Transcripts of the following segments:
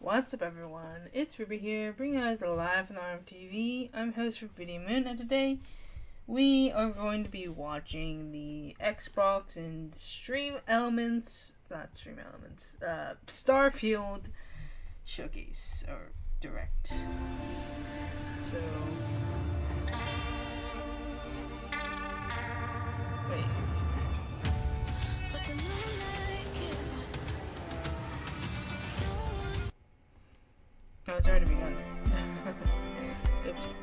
What's up, everyone? It's Ruby here, bringing us live from the TV. I'm host RubidiumMoon, and today we are going to be watching the Xbox and Starfield showcase or direct. So, wait. Oh, it's already begun. Oops.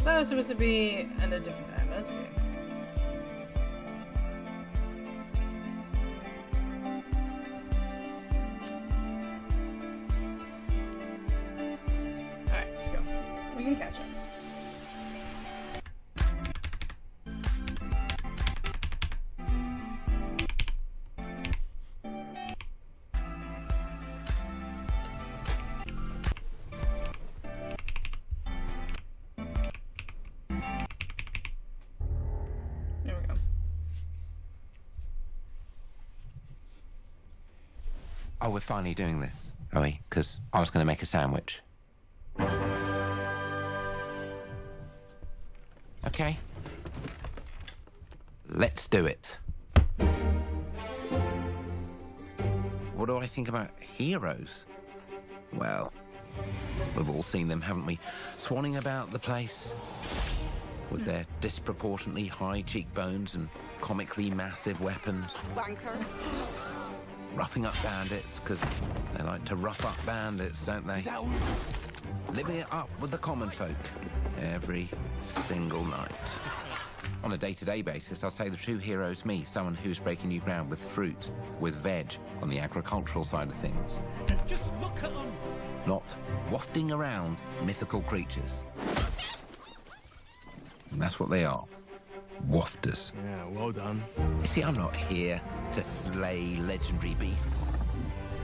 That was supposed to be at a different time. That's okay. Alright, let's go. We can catch up. Oh, we're finally doing this, are we? Because I was going to make a sandwich. Okay. Let's do it. What do I think about heroes? Well, we've all seen them, haven't we? Swanning about the place with their disproportionately high cheekbones and comically massive weapons. Wanker. Roughing up bandits, because they like to rough up bandits, don't they? Living it up with the common folk every single night. On a day-to-day basis, I'll say the true hero is me, someone who's breaking new ground with fruit, with veg, on the agricultural side of things. Just look at them! Not wafting around mythical creatures. And that's what they are. Wafters. Yeah, well done. You see, I'm not here to slay legendary beasts.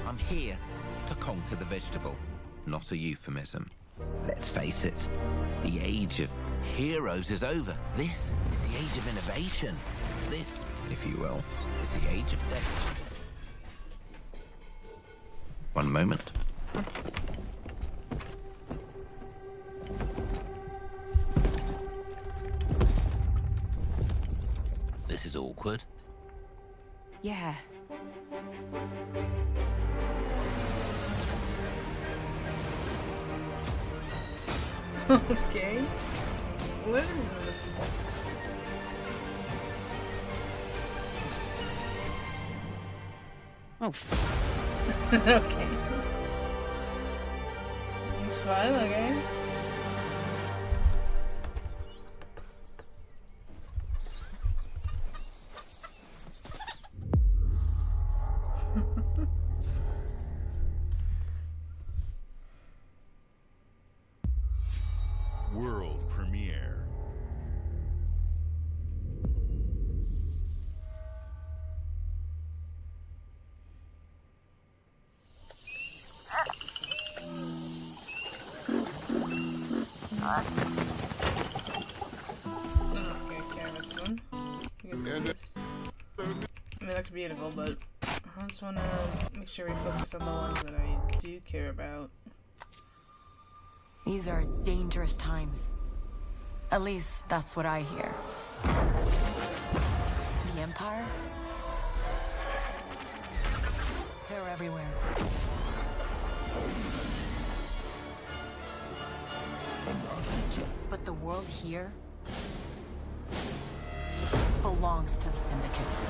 I'm here to conquer the vegetable, not a euphemism. Let's face it, the age of heroes is over. This is the age of innovation. This, if you will, is the age of death. One moment. This is awkward. Yeah. Okay. What is this? Oh. Okay. It's fine, okay. World premiere. I mean, that's beautiful, but I just want to make sure we focus on the ones that I do care about. These are dangerous times. At least that's what I hear. The Empire? They're everywhere. But the world here belongs to the syndicates.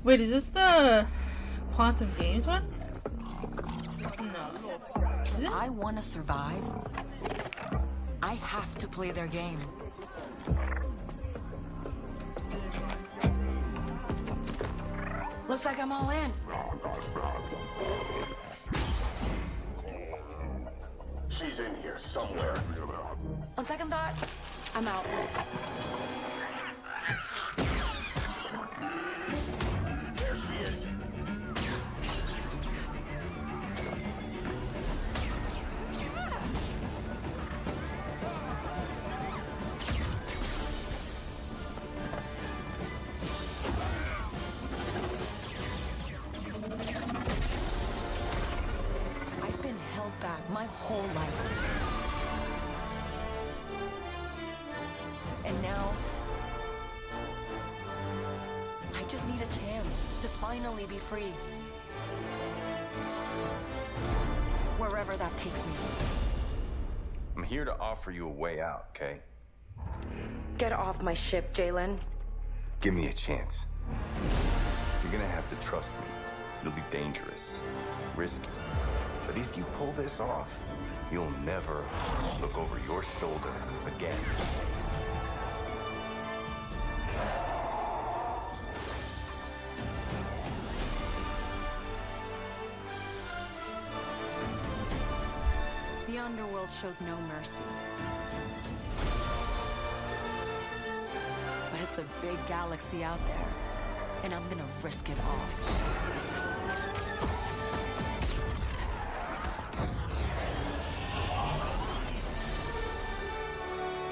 Wait, is this the Quantum Games one? No. Is it? I want to survive. I have to play their game. Looks like I'm all in. She's in here somewhere. On second thought, I'm out. There she is. finally be free. Wherever that takes me. I'm here to offer you a way out, okay? Get off my ship, Jalen. Give me a chance. You're gonna have to trust me. It'll be dangerous, risky. But if you pull this off, you'll never look over your shoulder again. The underworld shows no mercy. But it's a big galaxy out there, and I'm gonna risk it all.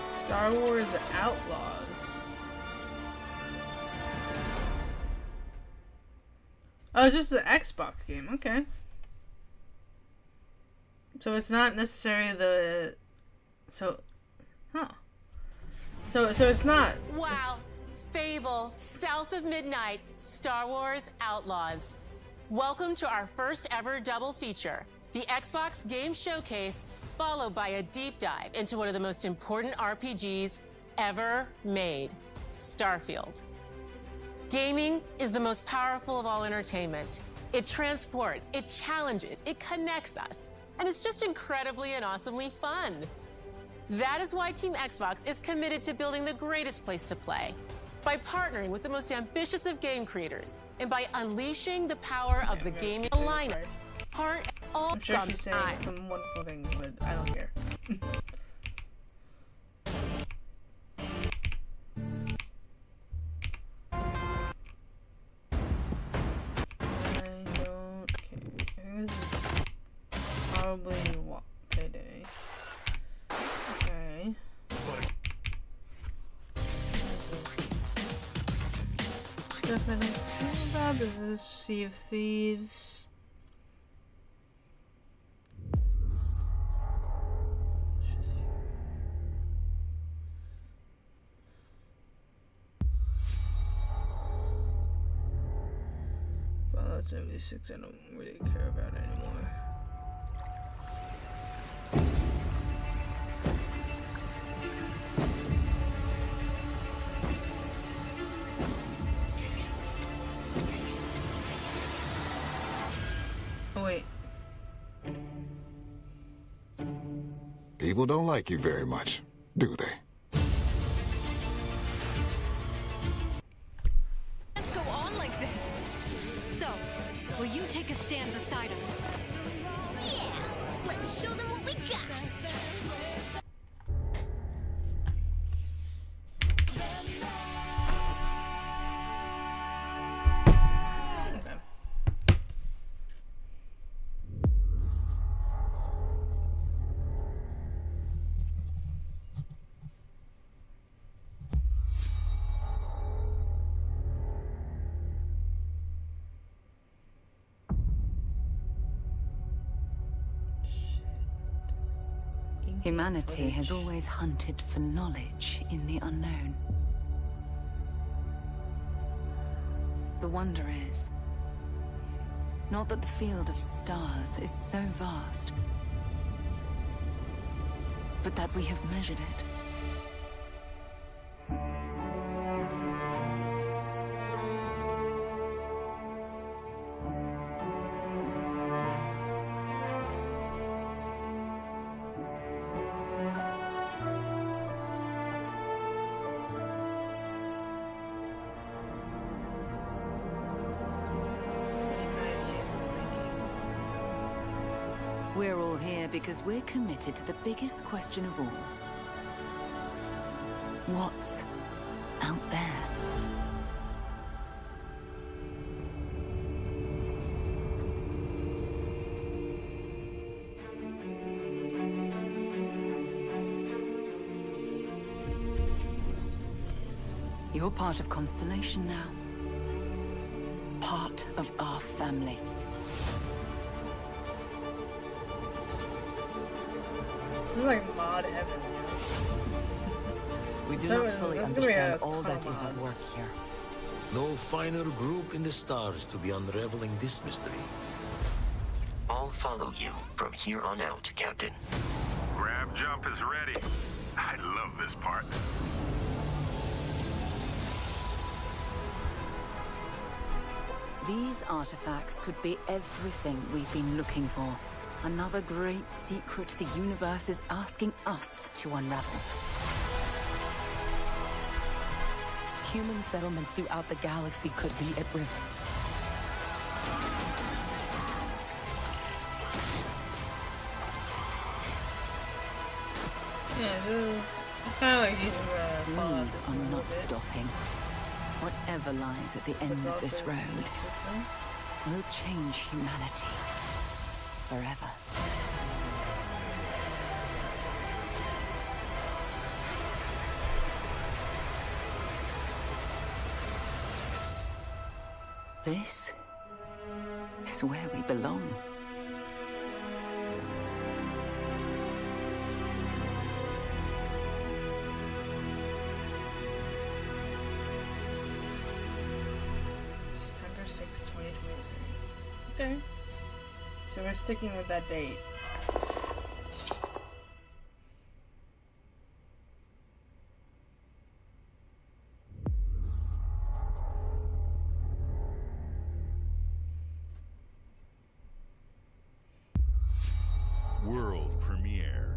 Star Wars Outlaws. Oh, it's just an Xbox game. Okay. So it's not necessarily the... So it's not... Wow. Fable, South of Midnight, Star Wars Outlaws. Welcome to our first ever double feature, the Xbox Game Showcase, followed by a deep dive into one of the most important RPGs ever made, Starfield. Gaming is the most powerful of all entertainment. It transports, it challenges, it connects us, and it's just incredibly and awesomely fun. That is why Team Xbox is committed to building the greatest place to play, by partnering with the most ambitious of game creators, and by unleashing the power of the gaming lineup. I'm sure she's saying some wonderful things, but I don't care. This is probably what payday. Okay. Stuff I don't care about. This is Sea of Thieves. Fallout 76 I don't really care about anymore. Oh wait. People don't like you very much, do they? Can't go on like this. So, will you take a stand beside us? Yeah, let's show them what we got. Humanity has always hunted for knowledge in the unknown. The wonder is, not that the field of stars is so vast, but that we have measured it. We're all here because we're committed to the biggest question of all. What's out there? You're part of Constellation now. Part of our family. This is like mod heaven. We do not fully understand all that is at work here. No finer group in the stars to be unraveling this mystery. I'll follow you from here on out, Captain. Grab jump is ready. I love this part. These artifacts could be everything we've been looking for. Another great secret the universe is asking us to unravel. Human settlements throughout the galaxy could be at risk. Yeah, this is kind of like using the Fallout system. I'm not stopping. Whatever lies at the end of this road will change humanity forever. This is where we belong. September 6th, 2023. Okay. So we're sticking with that date. World premiere.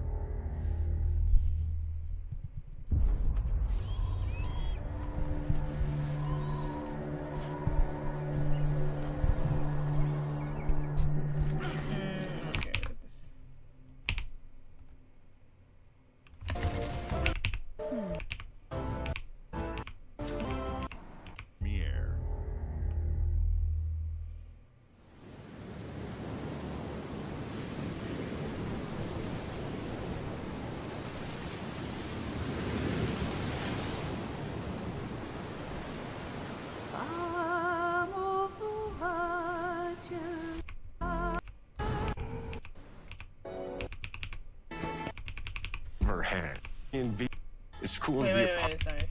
Premiere. Her hand. In V, it's cool Wait, to be wait, a wait, sorry.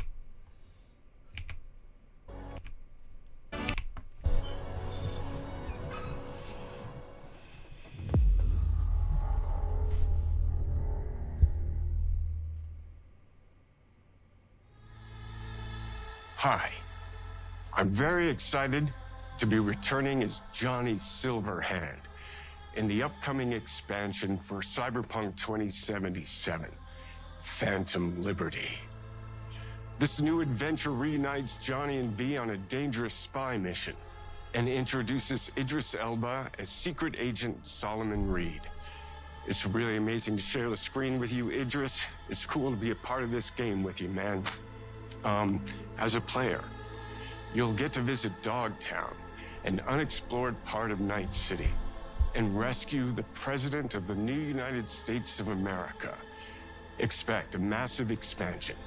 Hi. I'm very excited to be returning as Johnny Silverhand in the upcoming expansion for Cyberpunk 2077, Phantom Liberty. This new adventure reunites Johnny and V on a dangerous spy mission and introduces Idris Elba as Secret Agent Solomon Reed. It's really amazing to share the screen with you, Idris. It's cool to be a part of this game with you, man. As a player, you'll get to visit Dogtown, an unexplored part of Night City, and rescue the President of the new United States of America. Expect a massive expansion,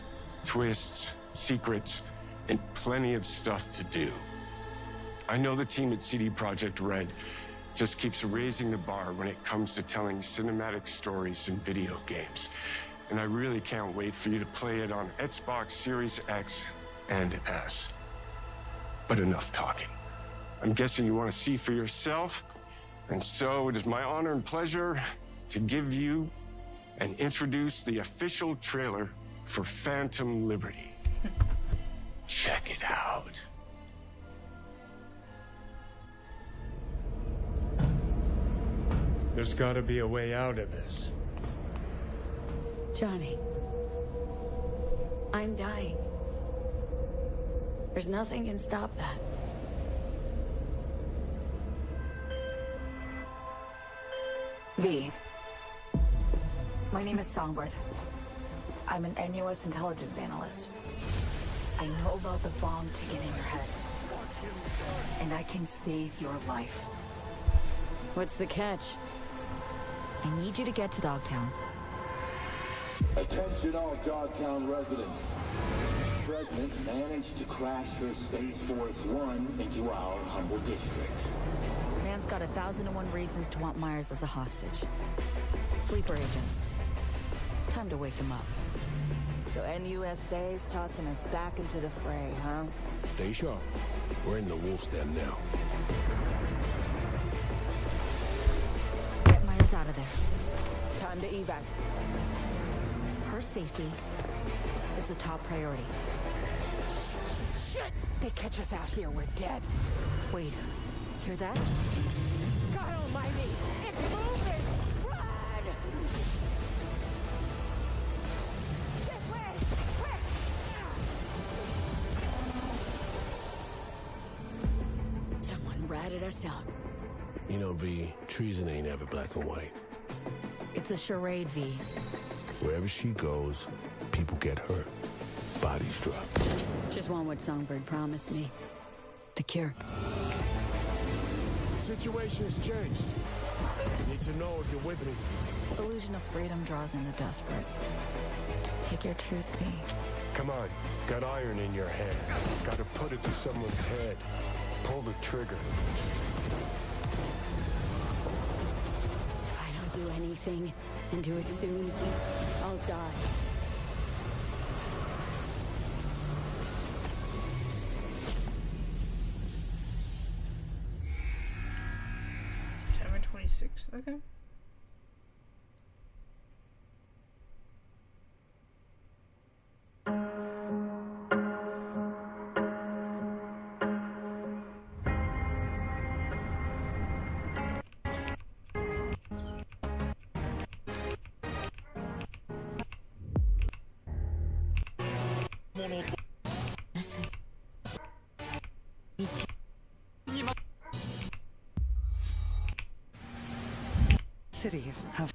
twists, secrets, and plenty of stuff to do. I know the team at CD Projekt Red just keeps raising the bar when it comes to telling cinematic stories in video games. And I really can't wait for you to play it on Xbox Series X and S. But enough talking. I'm guessing you want to see for yourself. And so it is my honor and pleasure to give you and introduce the official trailer for Phantom Liberty. Check it out. There's gotta be a way out of this. Johnny, I'm dying. There's nothing can stop that. V. My name is Songbird. I'm an NUS intelligence analyst. I know about the bomb ticket in your head. And I can save your life. What's the catch? I need you to get to Dogtown. Attention all Dogtown residents. The President managed to crash her Space Force One into our humble district. Man's got 1,001 reasons to want Myers as a hostage. Sleeper agents. Time to wake them up. So NUSA's tossing us back into the fray, huh? Stay sharp. We're in the wolf's den now. Get Myers out of there. Time to evac. Her safety is the top priority. Shit! They catch us out here, we're dead. Wait, hear that? God almighty! It's moving! Run! This way! Quick! Someone ratted us out. You know, V, treason ain't ever black and white. It's a charade, V. Wherever she goes, people get hurt. Bodies drop. Just want what Songbird promised me. The cure. Situation's changed. Need to know if you're with me. Illusion of freedom draws in the desperate. Pick your truth, V. Come on. Got iron in your hand. Gotta put it to someone's head. Pull the trigger. If I don't do anything, and do it soon, I'll die. September 26th, okay. Cities have...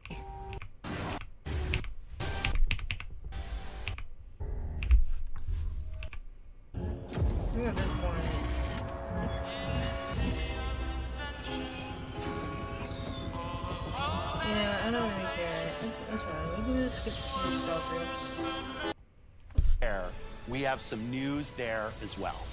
Look at this point. Yeah, I don't really care. It's fine. We can just skip to the Starfield. We have some news there as well.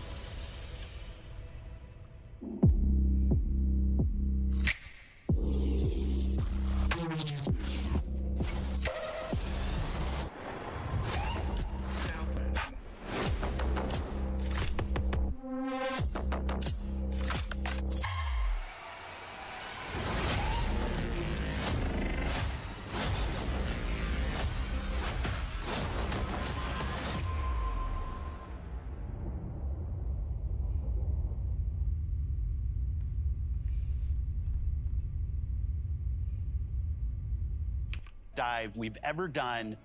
Dive we've ever done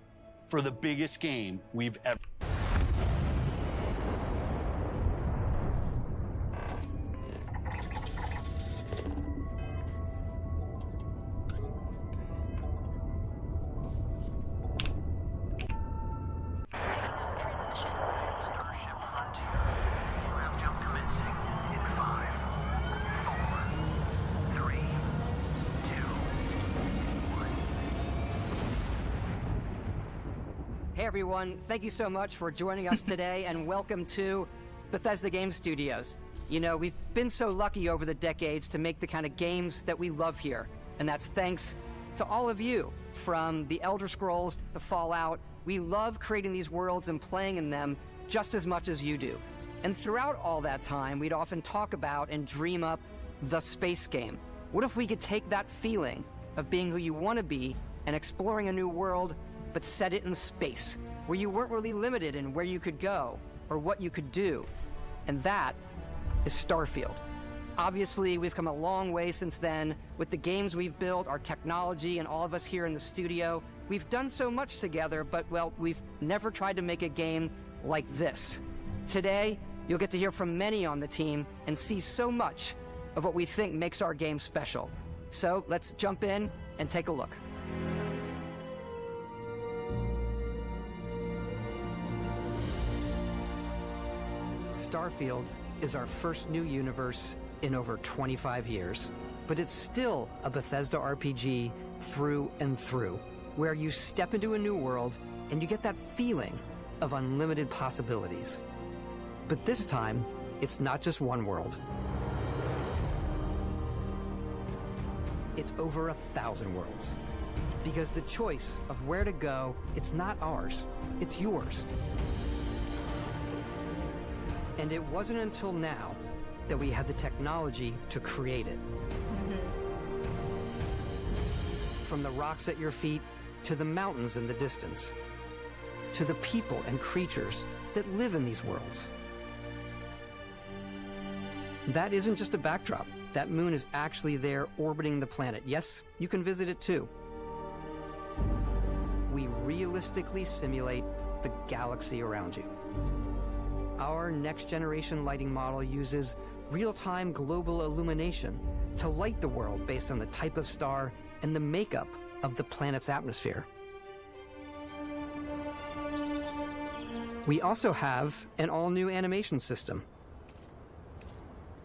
for the biggest game we've ever. Hey everyone, thank you so much for joining us today and welcome to Bethesda Game Studios. You know, we've been so lucky over the decades to make the kind of games that we love here, and that's thanks to all of you. From the Elder Scrolls to Fallout, we love creating these worlds and playing in them just as much as you do. And throughout all that time, we'd often talk about and dream up the space game. What if we could take that feeling of being who you want to be and exploring a new world, but set it in space, where you weren't really limited in where you could go or what you could do. And that is Starfield. Obviously, we've come a long way since then with the games we've built, our technology, and all of us here in the studio. We've done so much together, but, well, we've never tried to make a game like this. Today, you'll get to hear from many on the team and see so much of what we think makes our game special. So let's jump in and take a look. Starfield is our first new universe in over 25 years, but it's still a Bethesda RPG through and through, where you step into a new world and you get that feeling of unlimited possibilities. But this time, it's not just one world. It's over 1,000 worlds. Because the choice of where to go, it's not ours, it's yours. And it wasn't until now that we had the technology to create it. From the rocks at your feet, to the mountains in the distance, to the people and creatures that live in these worlds. That isn't just a backdrop. That moon is actually there orbiting the planet. Yes, you can visit it too. We realistically simulate the galaxy around you. Our next-generation lighting model uses real-time global illumination to light the world based on the type of star and the makeup of the planet's atmosphere. We also have an all-new animation system.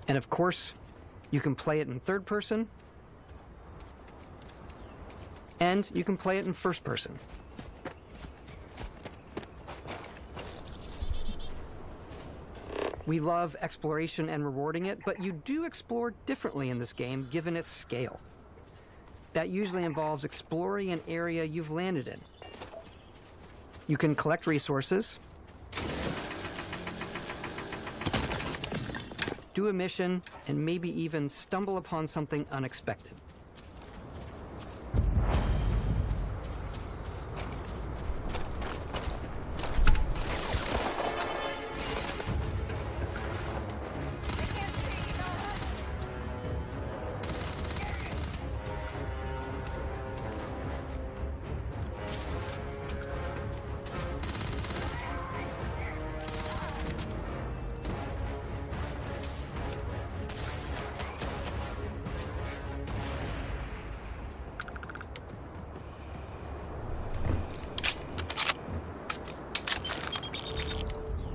And of course, you can play it in third person, and you can play it in first person. We love exploration and rewarding it, but you do explore differently in this game given its scale. That usually involves exploring an area you've landed in. You can collect resources, do a mission, and maybe even stumble upon something unexpected.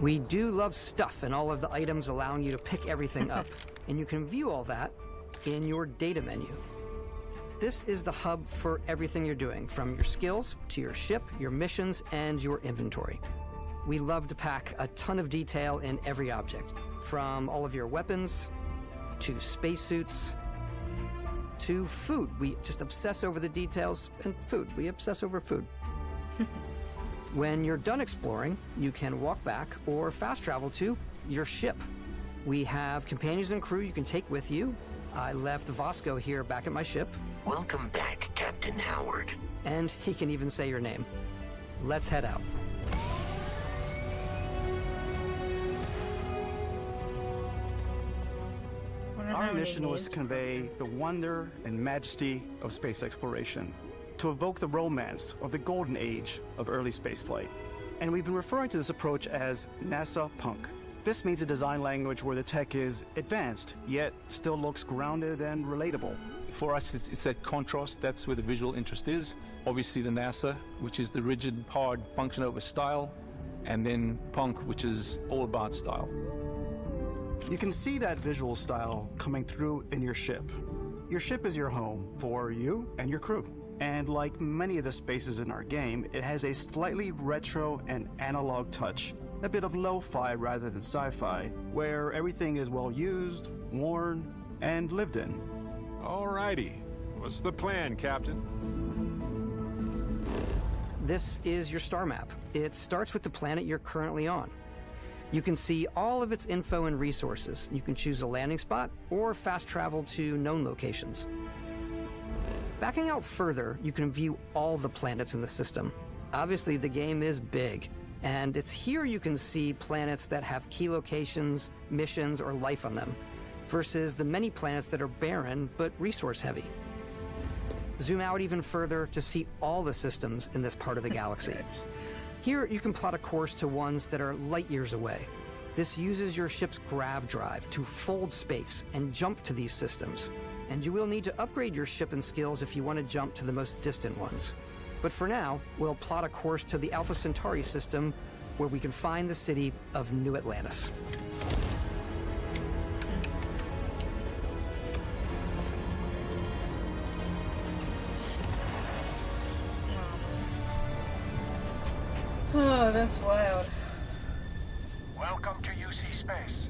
We do love stuff and all of the items allowing you to pick everything up, and you can view all that in your data menu. This is the hub for everything you're doing, from your skills to your ship, your missions, and your inventory. We love to pack a ton of detail in every object, from all of your weapons, to spacesuits, to food. We just obsess over the details, and food. We obsess over food. When you're done exploring, you can walk back or fast travel to your ship. We have companions and crew you can take with you. I left Vasco here back at my ship. Welcome back, Captain Howard. And he can even say your name. Let's head out. Our mission was to convey the wonder and majesty of space exploration, to evoke the romance of the golden age of early spaceflight. And we've been referring to this approach as NASA Punk. This means a design language where the tech is advanced, yet still looks grounded and relatable. For us, it's that contrast. That's where the visual interest is. Obviously the NASA, which is the rigid, hard function over style, and then Punk, which is all about style. You can see that visual style coming through in your ship. Your ship is your home for you and your crew. And like many of the spaces in our game, it has a slightly retro and analog touch, a bit of lo-fi rather than sci-fi, where everything is well used, worn, and lived in. Alrighty. What's the plan, Captain? This is your star map. It starts with the planet you're currently on. You can see all of its info and resources. You can choose a landing spot or fast travel to known locations. Backing out further, you can view all the planets in the system. Obviously, the game is big, and it's here you can see planets that have key locations, missions, or life on them, versus the many planets that are barren but resource-heavy. Zoom out even further to see all the systems in this part of the galaxy. Here, you can plot a course to ones that are light years away. This uses your ship's grav drive to fold space and jump to these systems. And you will need to upgrade your ship and skills if you want to jump to the most distant ones. But for now, we'll plot a course to the Alpha Centauri system, where we can find the city of New Atlantis. Oh, that's wild. Welcome to UC Space.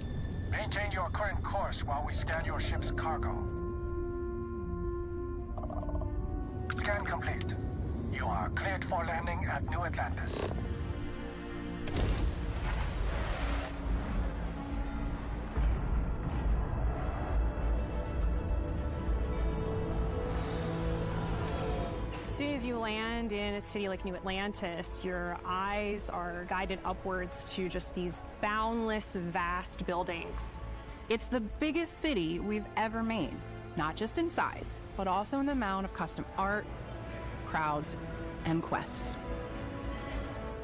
Maintain your current course while we scan your ship's cargo. Scan complete. are cleared for landing at New Atlantis. As soon as you land in a city like New Atlantis, your eyes are guided upwards to just these boundless, vast buildings. It's the biggest city we've ever made, not just in size, but also in the amount of custom art, crowds, and quests.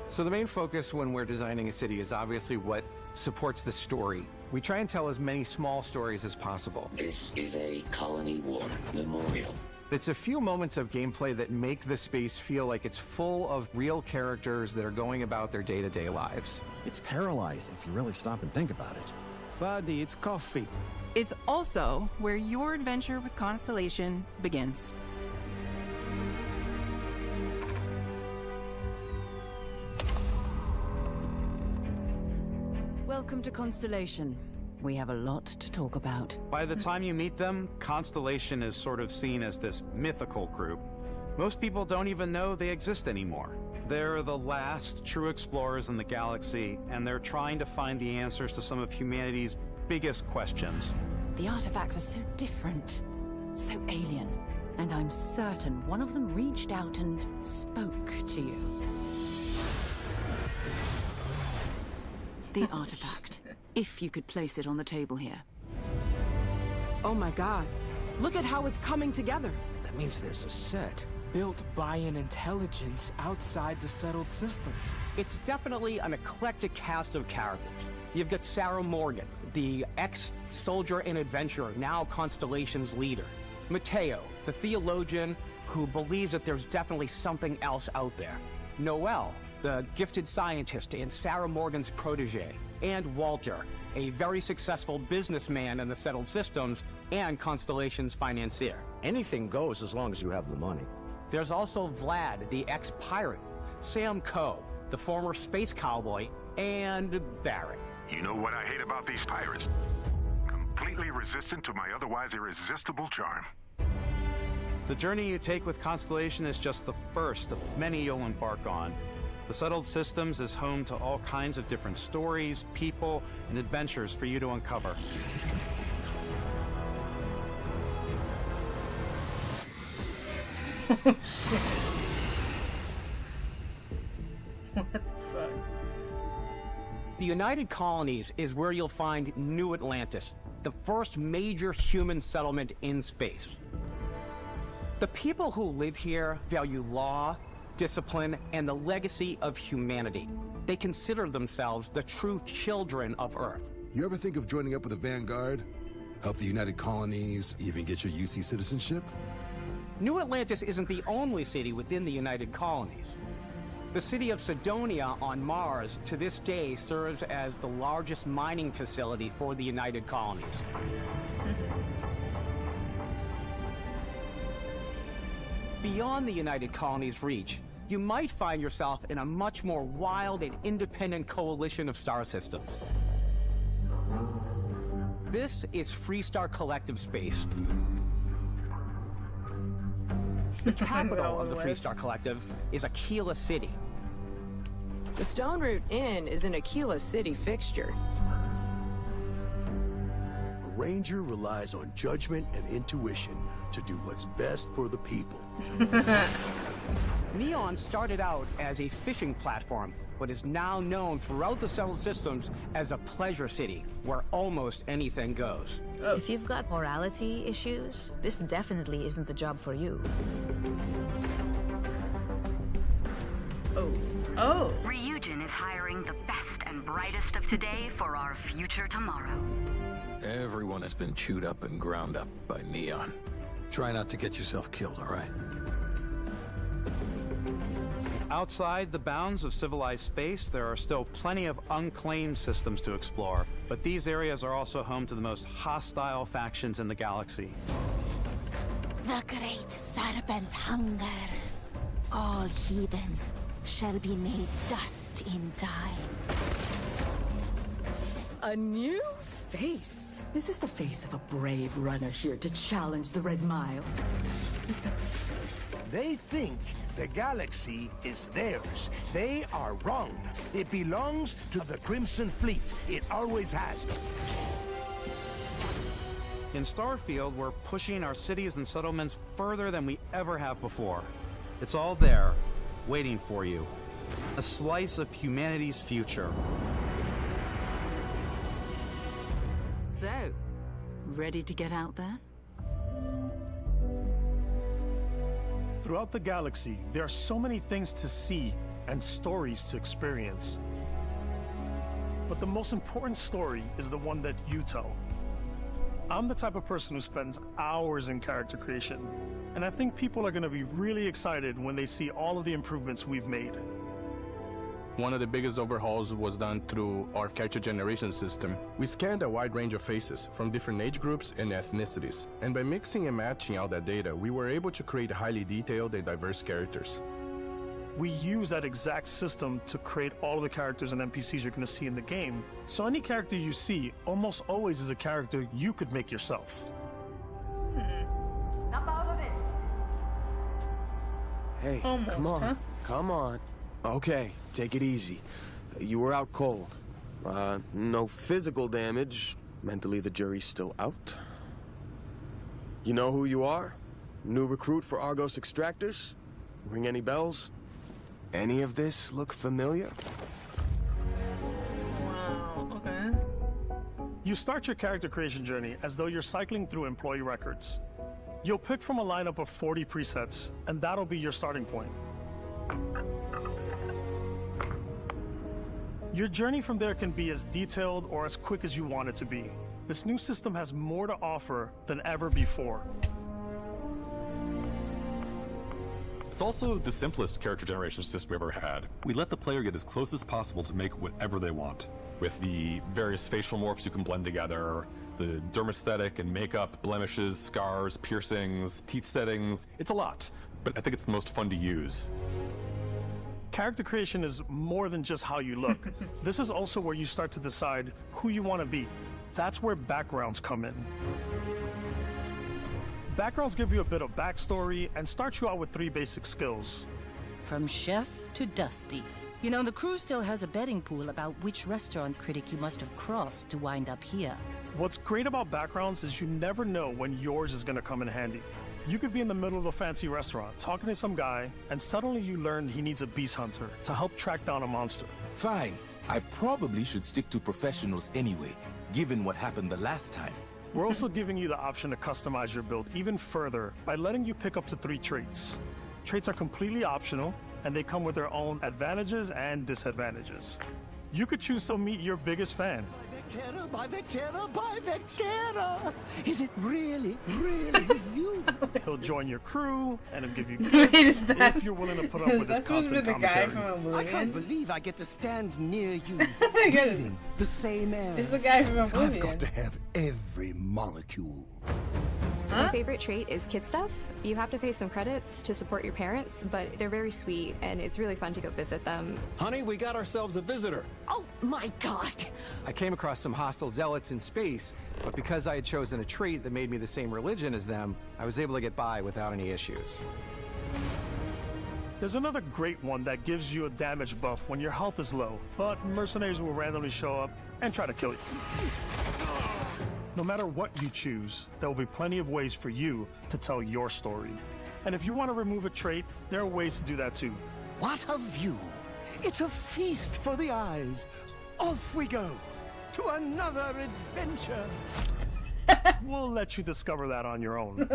So the main focus when we're designing a city is obviously what supports the story. We try and tell as many small stories as possible. This is a colony war memorial. It's a few moments of gameplay that make the space feel like it's full of real characters that are going about their day-to-day lives. It's paralyzing if you really stop and think about it. Buddy, it's coffee. It's also where your adventure with Constellation begins. Welcome to Constellation. We have a lot to talk about. By the time you meet them, Constellation is sort of seen as this mythical group. Most people don't even know they exist anymore. They're the last true explorers in the galaxy, and they're trying to find the answers to some of humanity's biggest questions. The artifacts are so different, so alien, and I'm certain one of them reached out and spoke to you. The artifact. If you could place it on the table here. Oh my god. Look at how it's coming together. That means there's a set built by an intelligence outside the settled systems. It's definitely an eclectic cast of characters. You've got Sarah Morgan, the ex-soldier and adventurer, now Constellation's leader. Mateo, the theologian who believes that there's definitely something else out there. Noel, the gifted scientist and Sarah Morgan's protege. And Walter, a very successful businessman in the settled systems and Constellation's financier. Anything goes as long as you have the money. There's also Vlad, the ex-pirate, Sam Coe, the former space cowboy, and Barrett. You know what I hate about these pirates? Completely resistant to my otherwise irresistible charm. The journey you take with Constellation is just the first of many you'll embark on. The Settled Systems is home to all kinds of different stories, people, and adventures for you to uncover. Oh, shit. What the fuck? The United Colonies is where you'll find New Atlantis, the first major human settlement in space. The people who live here value law, discipline, and the legacy of humanity. They consider themselves the true children of Earth. You ever think of joining up with the Vanguard? Help the United Colonies, even get your UC citizenship? New Atlantis isn't the only city within the United Colonies. The city of Sidonia on Mars to this day serves as the largest mining facility for the United Colonies. Beyond the United Colonies' reach, you might find yourself in a much more wild and independent coalition of star systems. This is Freestar Collective Space. The capital of the Freestar Collective is Aquila City. The Stone Root Inn is an Aquila City fixture. A ranger relies on judgment and intuition to do what's best for the people. Neon started out as a fishing platform, but is now known throughout the settled systems as a pleasure city, where almost anything goes. If you've got morality issues, this definitely isn't the job for you. Oh. Ryujin is hiring the best and brightest of today for our future tomorrow. Everyone has been chewed up and ground up by Neon. Try not to get yourself killed, all right? Outside the bounds of civilized space, there are still plenty of unclaimed systems to explore, but these areas are also home to the most hostile factions in the galaxy. The great serpent hungers. All heathens shall be made dust in time. A new face. Is this the face of a brave runner here to challenge the Red Mile? They think The galaxy is theirs. They are wrong. It belongs to the Crimson Fleet. It always has. In Starfield, we're pushing our cities and settlements further than we ever have before. It's all there, waiting for you. A slice of humanity's future. So, ready to get out there? Throughout the galaxy, there are so many things to see and stories to experience. But the most important story is the one that you tell. I'm the type of person who spends hours in character creation, and I think people are going to be really excited when they see all of the improvements we've made. One of the biggest overhauls was done through our character generation system. We scanned a wide range of faces from different age groups and ethnicities, and by mixing and matching all that data, we were able to create highly detailed and diverse characters. We use that exact system to create all of the characters and NPCs you're going to see in the game, so any character you see almost always is a character you could make yourself. Hey, Almost, come on. huh? Come on. Okay, take it easy. You were out cold. No physical damage. Mentally, the jury's still out. You know who you are? New recruit for Argos Extractors? Ring any bells? Any of this look familiar? Wow, okay. You start your character creation journey as though you're cycling through employee records. You'll pick from a lineup of 40 presets, and that'll be your starting point. Your journey from there can be as detailed or as quick as you want it to be. This new system has more to offer than ever before. It's also the simplest character generation system we've ever had. We let the player get as close as possible to make whatever they want. With the various facial morphs you can blend together, the dermesthetic and makeup, blemishes, scars, piercings, teeth settings. It's a lot, but I think it's the most fun to use. Character creation is more than just how you look. This is also where you start to decide who you want to be. That's where backgrounds come in. Backgrounds give you a bit of backstory and start you out with 3 basic skills. From chef to Dusty. You know, the crew still has a betting pool about which restaurant critic you must have crossed to wind up here. What's great about backgrounds is you never know when yours is going to come in handy. You could be in the middle of a fancy restaurant talking to some guy, and suddenly you learn he needs a beast hunter to help track down a monster. Fine. I probably should stick to professionals anyway, given what happened the last time. We're also giving you the option to customize your build even further by letting you pick up to 3 traits. Traits are completely optional, and they come with their own advantages and disadvantages. You could choose to meet your biggest fan. By Vectera! Is it really you? He'll join your crew, and he'll give you Wait, gifts is that- if you're willing to put up with his that's supposed to be constant the guy commentary. from I can't Oblivion. believe I get to stand near you, I guess- breathing the same air. It's the guy from I've Oblivion. got to have every molecule. My favorite trait is kid stuff. You have to pay some credits to support your parents, but they're very sweet, and it's really fun to go visit them. Honey, we got ourselves a visitor. Oh my god! I came across some hostile zealots in space, but because I had chosen a trait that made me the same religion as them, I was able to get by without any issues. There's another great one that gives you a damage buff when your health is low, but mercenaries will randomly show up and try to kill you. No matter what you choose, there will be plenty of ways for you to tell your story. And if you want to remove a trait, there are ways to do that too. What a view! It's a feast for the eyes. Off we go to another adventure. We'll let you discover that on your own.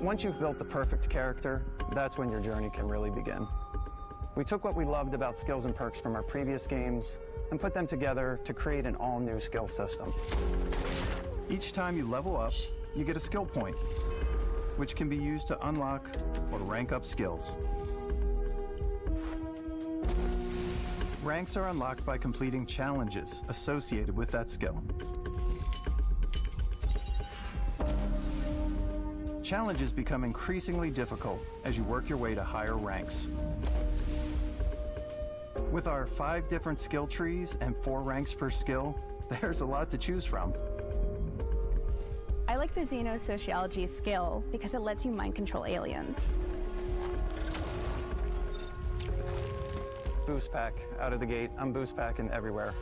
Once you've built the perfect character, that's when your journey can really begin. We took what we loved about skills and perks from our previous games and put them together to create an all-new skill system. Each time you level up, you get a skill point, which can be used to unlock or rank up skills. Ranks are unlocked by completing challenges associated with that skill. Challenges become increasingly difficult as you work your way to higher ranks. With our 5 different skill trees and 4 ranks per skill, there's a lot to choose from. I like the Xenosociology skill because it lets you mind control aliens. Boost pack out of the gate. I'm boost packing everywhere.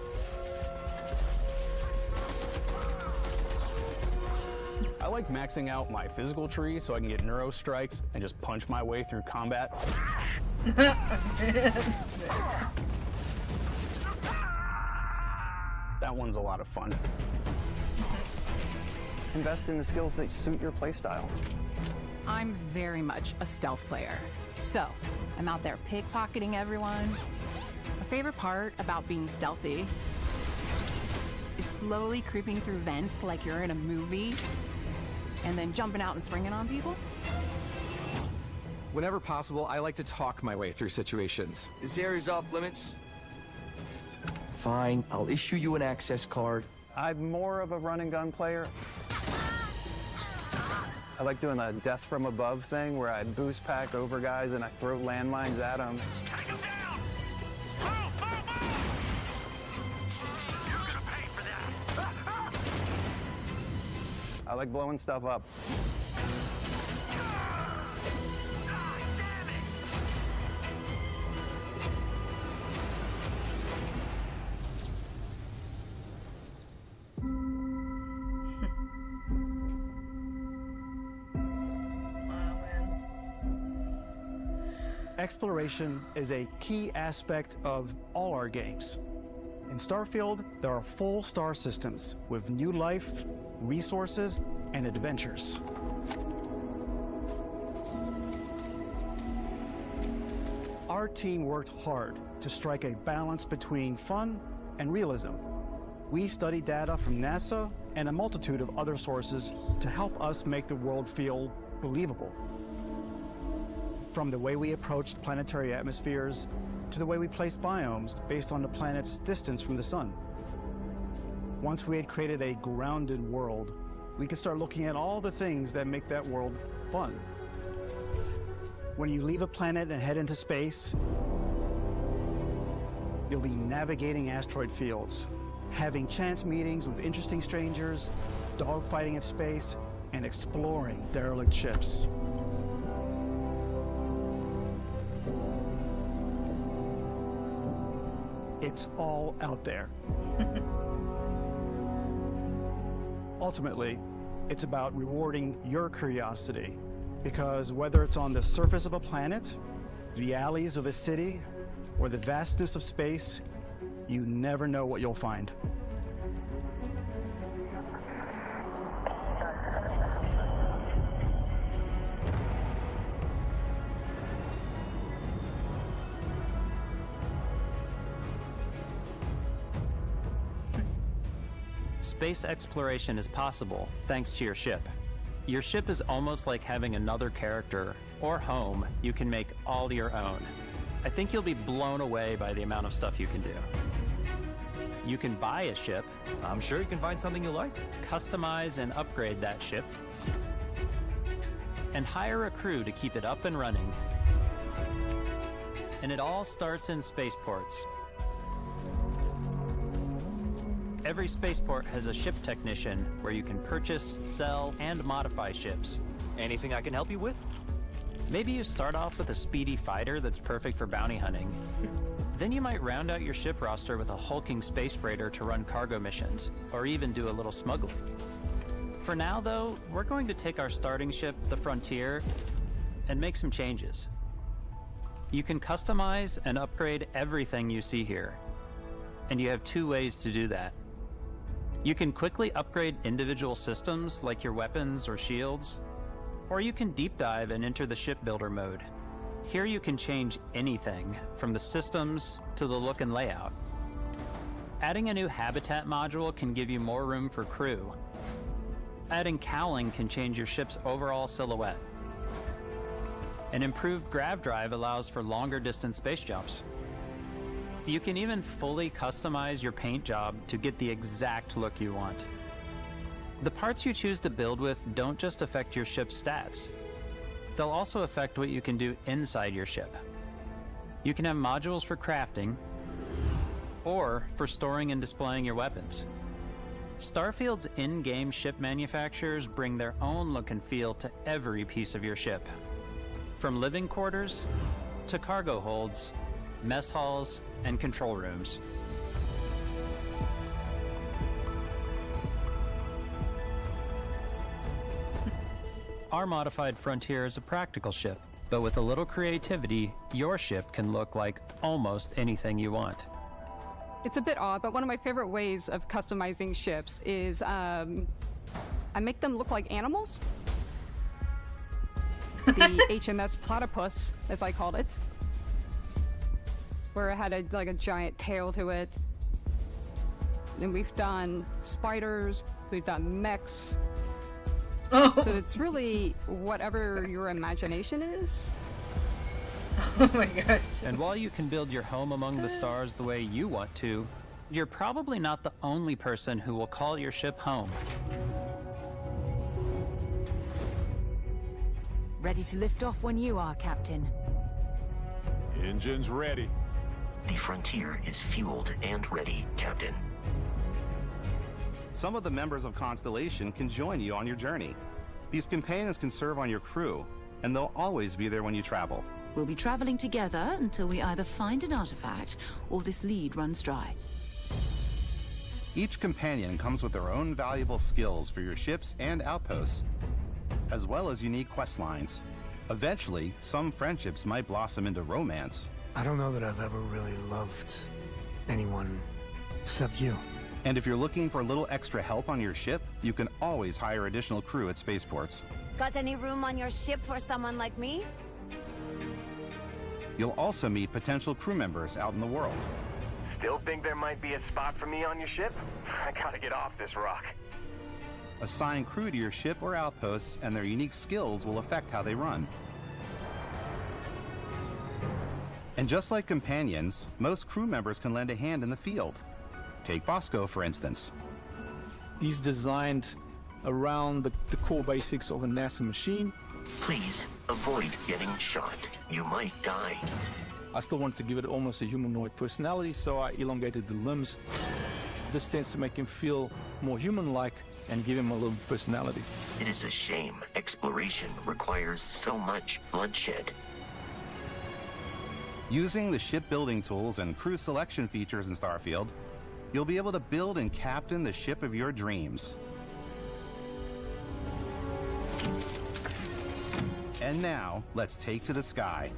I like maxing out my physical tree so I can get neuro strikes and just punch my way through combat. That one's a lot of fun. Invest in the skills that suit your playstyle. I'm very much a stealth player. So, I'm out there pickpocketing everyone. My favorite part about being stealthy is slowly creeping through vents like you're in a movie, and then jumping out and springing on people. Whenever possible, I like to talk my way through situations. This area's off limits. Fine, I'll issue you an access card. I'm more of a run and gun player. I like doing the death from above thing where I boost pack over guys and I throw landmines at them. I like blowing stuff up. Exploration is a key aspect of all our games. In Starfield, there are full star systems with new life, resources, and adventures. Our team worked hard to strike a balance between fun and realism. We studied data from NASA and a multitude of other sources to help us make the world feel believable. From the way we approached planetary atmospheres to the way we placed biomes based on the planet's distance from the sun. Once we had created a grounded world, we could start looking at all the things that make that world fun. When you leave a planet and head into space, you'll be navigating asteroid fields, having chance meetings with interesting strangers, dogfighting in space, and exploring derelict ships. It's all out there. Ultimately, it's about rewarding your curiosity, because whether it's on the surface of a planet, the alleys of a city, or the vastness of space, you never know what you'll find. Space exploration is possible thanks to your ship. Your ship is almost like having another character or home you can make all your own. I think you'll be blown away by the amount of stuff you can do. You can buy a ship. I'm sure you can find something you like. Customize and upgrade that ship. And hire a crew to keep it up and running. And it all starts in spaceports. Every spaceport has a ship technician where you can purchase, sell, and modify ships. Anything I can help you with? Maybe you start off with a speedy fighter that's perfect for bounty hunting. Then you might round out your ship roster with a hulking space freighter to run cargo missions, or even do a little smuggling. For now, though, we're going to take our starting ship, the Frontier, and make some changes. You can customize and upgrade everything you see here, and you have 2 ways to do that. You can quickly upgrade individual systems like your weapons or shields, or you can deep dive and enter the shipbuilder mode. Here you can change anything from the systems to the look and layout. Adding a new habitat module can give you more room for crew. Adding cowling can change your ship's overall silhouette. An improved grav drive allows for longer distance space jumps. You can even fully customize your paint job to get the exact look you want. The parts you choose to build with don't just affect your ship's stats. They'll also affect what you can do inside your ship. You can have modules for crafting, or for storing and displaying your weapons. Starfield's in-game ship manufacturers bring their own look and feel to every piece of your ship. From living quarters to cargo holds, mess halls, and control rooms. Our modified Frontier is a practical ship, but with a little creativity, your ship can look like almost anything you want. It's a bit odd, but one of my favorite ways of customizing ships is I make them look like animals. The HMS Platypus, as I called it, where it had like a giant tail to it. And we've done spiders, we've done mechs. Oh. So it's really whatever your imagination is. Oh my god. And while you can build your home among the stars the way you want to, you're probably not the only person who will call your ship home. Ready to lift off when you are, Captain. Engines ready. The Frontier is fueled and ready, Captain. Some of the members of Constellation can join you on your journey. These companions can serve on your crew, and they'll always be there when you travel. We'll be traveling together until we either find an artifact or this lead runs dry. Each companion comes with their own valuable skills for your ships and outposts, as well as unique quest lines. Eventually, some friendships might blossom into romance. I don't know that I've ever really loved anyone except you. And if you're looking for a little extra help on your ship, you can always hire additional crew at spaceports. Got any room on your ship for someone like me? You'll also meet potential crew members out in the world. Still think there might be a spot for me on your ship? I gotta get off this rock. Assign crew to your ship or outposts, and their unique skills will affect how they run. And just like companions, most crew members can lend a hand in the field. Take Bosco, for instance. He's designed around the core basics of a NASA machine. Please avoid getting shot. You might die. I still wanted to give it almost a humanoid personality, so I elongated the limbs. This tends to make him feel more human-like and give him a little personality. It is a shame exploration requires so much bloodshed. Using the shipbuilding tools and crew selection features in Starfield, you'll be able to build and captain the ship of your dreams. And now, let's take to the sky.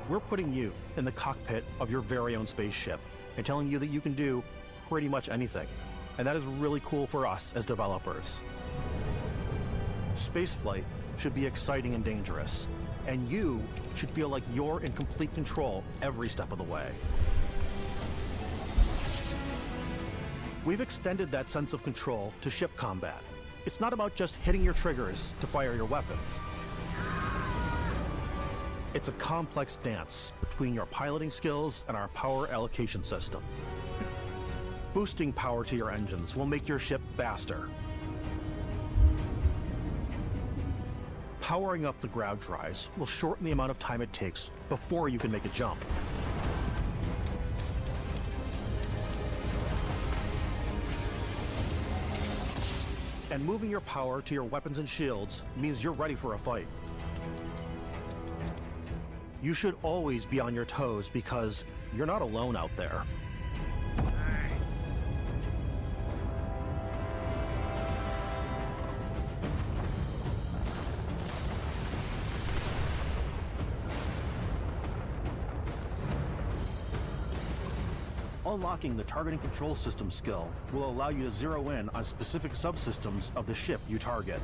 We're putting you in the cockpit of your very own spaceship and telling you that you can do pretty much anything. And that is really cool for us as developers. Spaceflight should be exciting and dangerous, and you should feel like you're in complete control every step of the way. We've extended that sense of control to ship combat. It's not about just hitting your triggers to fire your weapons. It's a complex dance between your piloting skills and our power allocation system. Boosting power to your engines will make your ship faster. Powering up the ground drives will shorten the amount of time it takes before you can make a jump. And moving your power to your weapons and shields means you're ready for a fight. You should always be on your toes because you're not alone out there. Unlocking the targeting control system skill will allow you to zero in on specific subsystems of the ship you target.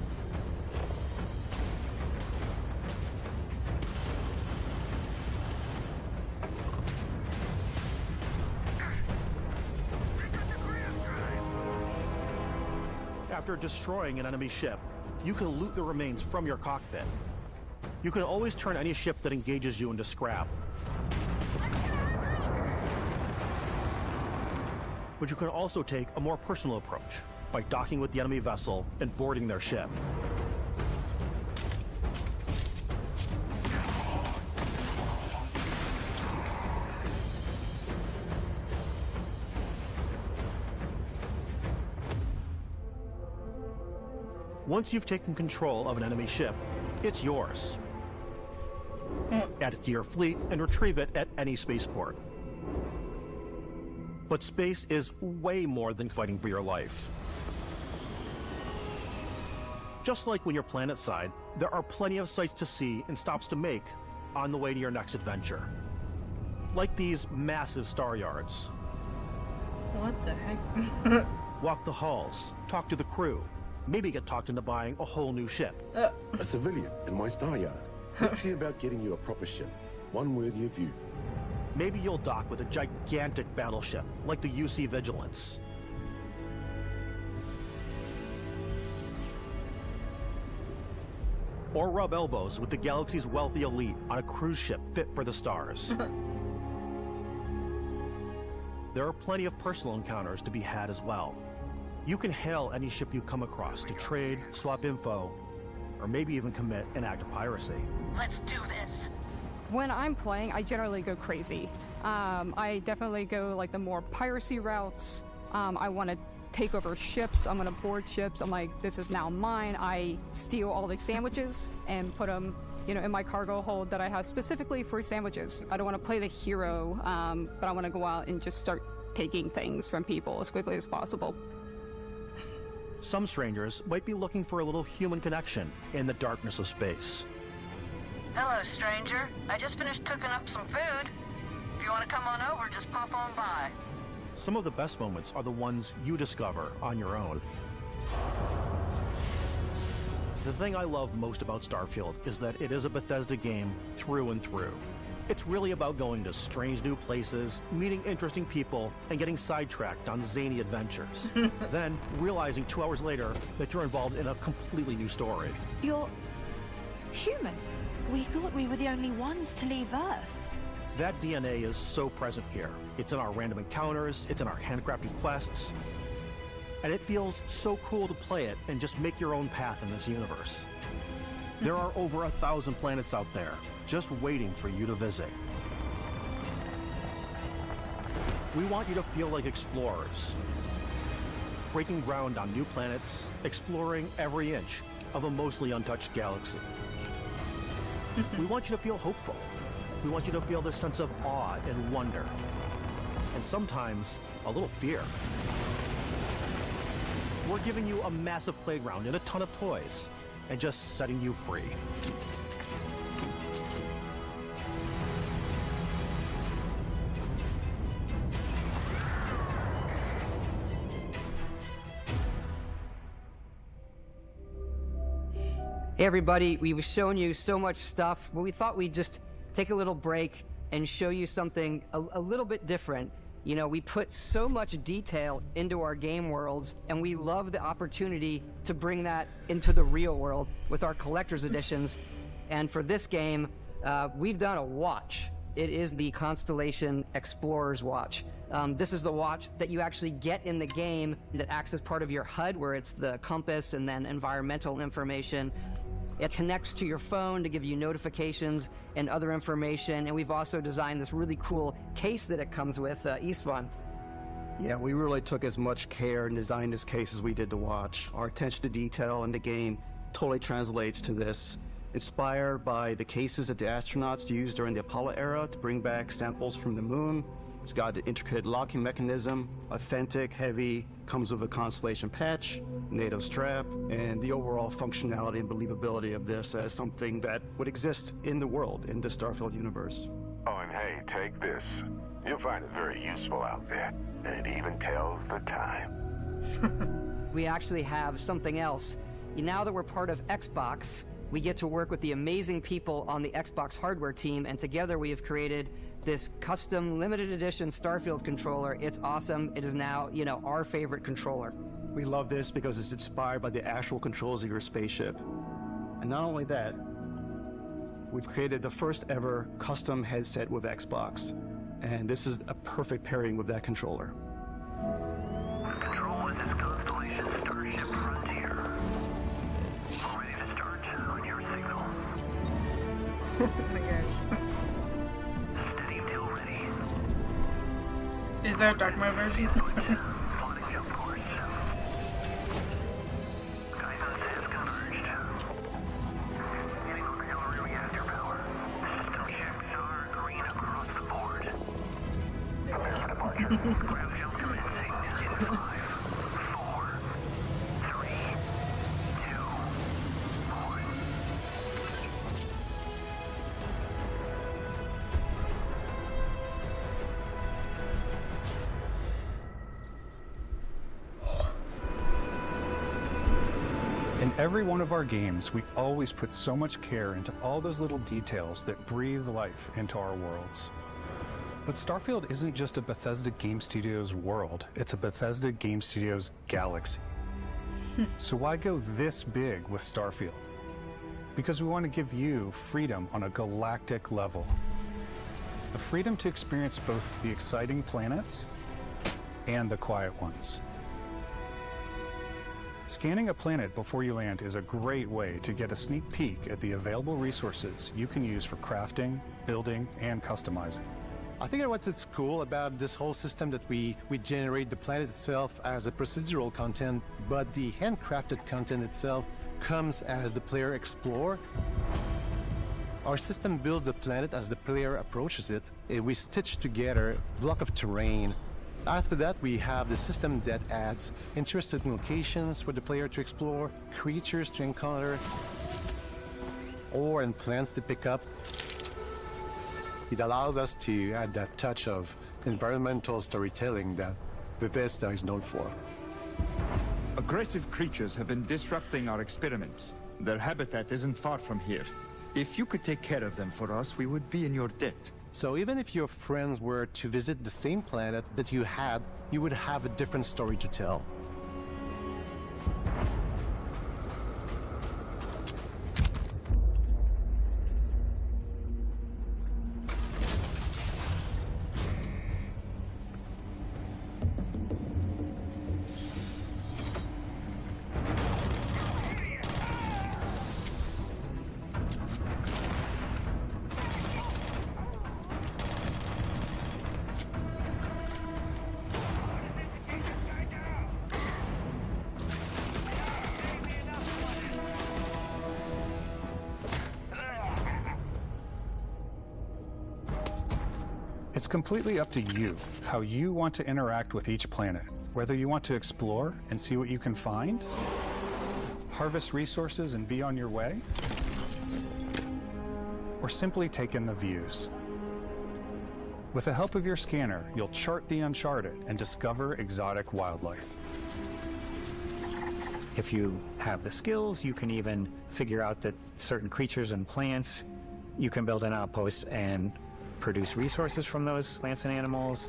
After destroying an enemy ship, you can loot the remains from your cockpit. You can always turn any ship that engages you into scrap. But you can also take a more personal approach by docking with the enemy vessel and boarding their ship. Once you've taken control of an enemy ship, it's yours. Add it to your fleet and retrieve it at any spaceport. But space is way more than fighting for your life. Just like when you're planetside, there are plenty of sights to see and stops to make on the way to your next adventure. Like these massive star yards. What the heck? Walk the halls, talk to the crew, maybe get talked into buying a whole new ship. A civilian in my star yard. Let's see about getting you a proper ship, one worthy of you. Maybe you'll dock with a gigantic battleship, like the UC Vigilance. Or rub elbows with the galaxy's wealthy elite on a cruise ship fit for the stars. There are plenty of personal encounters to be had as well. You can hail any ship you come across to trade, swap info, or maybe even commit an act of piracy. Let's do this. When I'm playing, I generally go crazy. I definitely go like the more piracy routes. I want to take over ships. I'm going to board ships. I'm like, this is now mine. I steal all the sandwiches and put them, in my cargo hold that I have specifically for sandwiches. I don't want to play the hero, but I want to go out and just start taking things from people as quickly as possible. Some strangers might be looking for a little human connection in the darkness of space. Hello, stranger. I just finished cooking up some food. If you want to come on over, just pop on by. Some of the best moments are the ones you discover on your own. The thing I love most about Starfield is that it is a Bethesda game through and through. It's really about going to strange new places, meeting interesting people, and getting sidetracked on zany adventures. Then realizing 2 hours later that you're involved in a completely new story. You're human. We thought we were the only ones to leave Earth. That DNA is so present here. It's in our random encounters, it's in our handcrafted quests, and it feels so cool to play it and just make your own path in this universe. There are over 1,000 planets out there, just waiting for you to visit. We want you to feel like explorers, breaking ground on new planets, exploring every inch of a mostly untouched galaxy. We want you to feel hopeful. We want you to feel this sense of awe and wonder, and sometimes a little fear. We're giving you a massive playground and a ton of toys, and just setting you free. Hey everybody, we've shown you so much stuff, but we thought we'd just take a little break and show you something a little bit different. We put so much detail into our game worlds, and we love the opportunity to bring that into the real world with our collector's editions. And for this game, we've done a watch. It is the Constellation Explorer's Watch. This is the watch that you actually get in the game that acts as part of your HUD, where it's the compass and then environmental information. It connects to your phone to give you notifications and other information, and we've also designed this really cool case that it comes with, Istvan. Yeah, we really took as much care and designed this case as we did the watch. Our attention to detail in the game totally translates to this. Inspired by the cases that the astronauts used during the Apollo era to bring back samples from the moon. It's got an intricate locking mechanism, authentic, heavy, comes with a Constellation patch, native strap, and the overall functionality and believability of this as something that would exist in the world, in the Starfield universe. Oh, and hey, take this. You'll find it very useful out there, and it even tells the time. We actually have something else. Now that we're part of Xbox, we get to work with the amazing people on the Xbox hardware team, and together we have created this custom limited edition Starfield controller. It's awesome. It is now, our favorite controller. We love this because it's inspired by the actual controls of your spaceship. And not only that, we've created the first ever custom headset with Xbox. And this is a perfect pairing with that controller. Control, this is Constellation Starship Frontier. Ready to start on your signal. Oh my gosh. Steady till ready. Is there a dark mode version? Plotting jump course. Guidance has converged. Getting auxiliary reactor power. System checks are green across the board. Prepare for departure. Grab jump commencing in 5, 4, 3, 2, 1. In every one of our games, we always put so much care into all those little details that breathe life into our worlds. But Starfield isn't just a Bethesda Game Studios world, it's a Bethesda Game Studios galaxy. So why go this big with Starfield? Because we want to give you freedom on a galactic level. The freedom to experience both the exciting planets and the quiet ones. Scanning a planet before you land is a great way to get a sneak peek at the available resources you can use for crafting, building, and customizing. I think what's cool about this whole system that we generate the planet itself as a procedural content, but the handcrafted content itself comes as the player explore. Our system builds a planet as the player approaches it. We stitch together a block of terrain. After that, we have the system that adds interesting locations for the player to explore, creatures to encounter, ore and plants to pick up. It allows us to add that touch of environmental storytelling that Bethesda is known for. Aggressive creatures have been disrupting our experiments. Their habitat isn't far from here. If you could take care of them for us, we would be in your debt. So even if your friends were to visit the same planet that you had, you would have a different story to tell. It's completely up to you how you want to interact with each planet, whether you want to explore and see what you can find, harvest resources and be on your way, or simply take in the views. With the help of your scanner, you'll chart the uncharted and discover exotic wildlife. If you have the skills, you can even figure out that certain creatures and plants, you can build an outpost and produce resources from those plants and animals.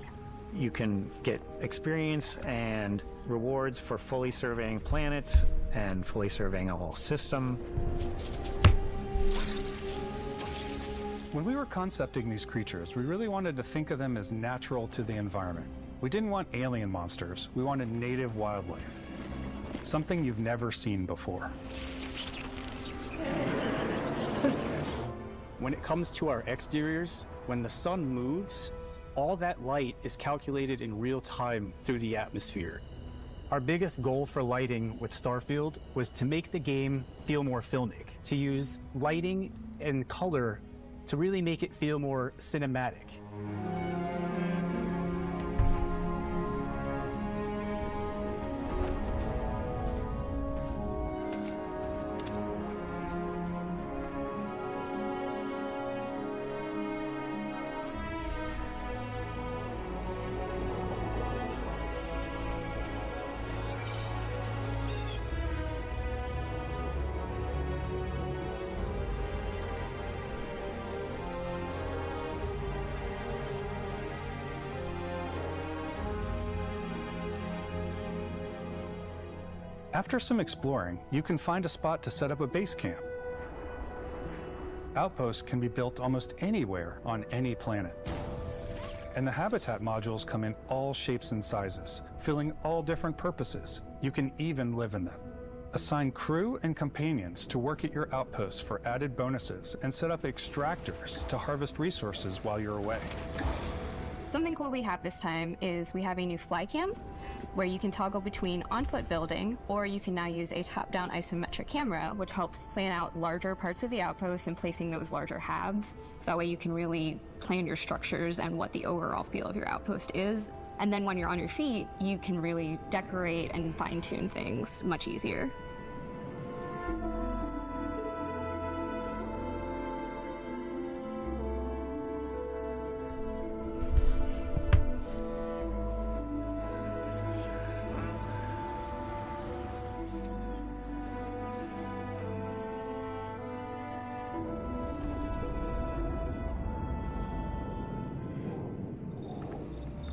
You can get experience and rewards for fully surveying planets and fully surveying a whole system. When we were concepting these creatures, we really wanted to think of them as natural to the environment. We didn't want alien monsters, we wanted native wildlife. Something you've never seen before. When it comes to our exteriors, when the sun moves, all that light is calculated in real time through the atmosphere. Our biggest goal for lighting with Starfield was to make the game feel more filmic, to use lighting and color to really make it feel more cinematic. After some exploring, you can find a spot to set up a base camp. Outposts can be built almost anywhere on any planet. And the habitat modules come in all shapes and sizes, filling all different purposes. You can even live in them. Assign crew and companions to work at your outposts for added bonuses and set up extractors to harvest resources while you're away. Something cool we have this time is we have a new fly cam where you can toggle between on-foot building, or you can now use a top-down isometric camera, which helps plan out larger parts of the outpost and placing those larger halves. So that way you can really plan your structures and what the overall feel of your outpost is. And then when you're on your feet, you can really decorate and fine-tune things much easier.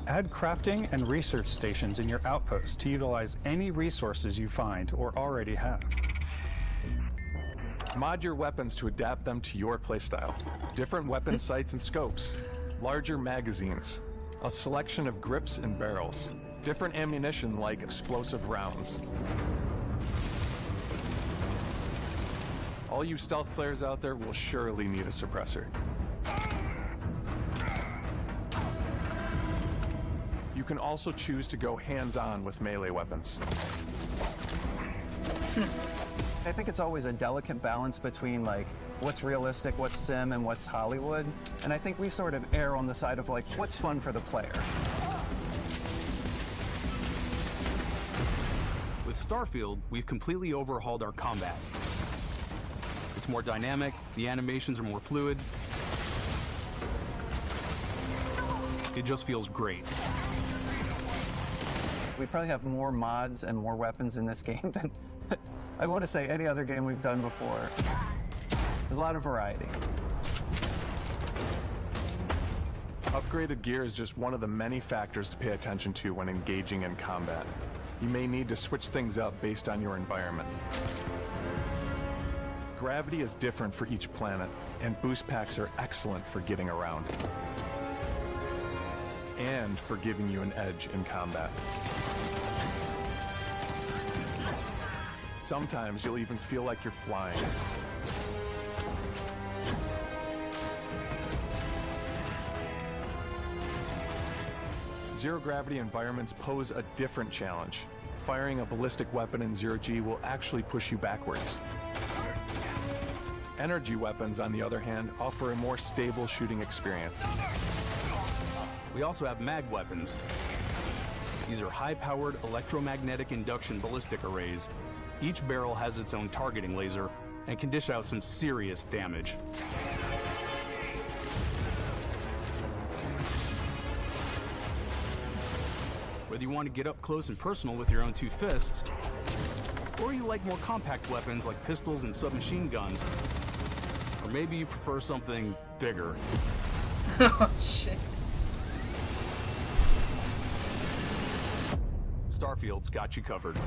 Add crafting and research stations in your outposts to utilize any resources you find or already have. Mod your weapons to adapt them to your playstyle. Different weapon sights and scopes, larger magazines, a selection of grips and barrels, different ammunition like explosive rounds. All you stealth players out there will surely need a suppressor. You can also choose to go hands-on with melee weapons. I think it's always a delicate balance between like what's realistic, what's sim, and what's Hollywood. And I think we sort of err on the side of like what's fun for the player. With Starfield, we've completely overhauled our combat. It's more dynamic, the animations are more fluid. It just feels great. We probably have more mods and more weapons in this game than I want to say any other game we've done before. There's a lot of variety. Upgraded gear is just one of the many factors to pay attention to when engaging in combat. You may need to switch things up based on your environment. Gravity is different for each planet, and boost packs are excellent for getting around. And for giving you an edge in combat. Sometimes you'll even feel like you're flying. Zero-gravity environments pose a different challenge. Firing a ballistic weapon in zero-G will actually push you backwards. Energy weapons, on the other hand, offer a more stable shooting experience. We also have mag weapons. These are high-powered electromagnetic induction ballistic arrays. Each barrel has its own targeting laser and can dish out some serious damage. Whether you want to get up close and personal with your own two fists, or you like more compact weapons like pistols and submachine guns, or maybe you prefer something bigger. Oh, shit. Starfield's got you covered.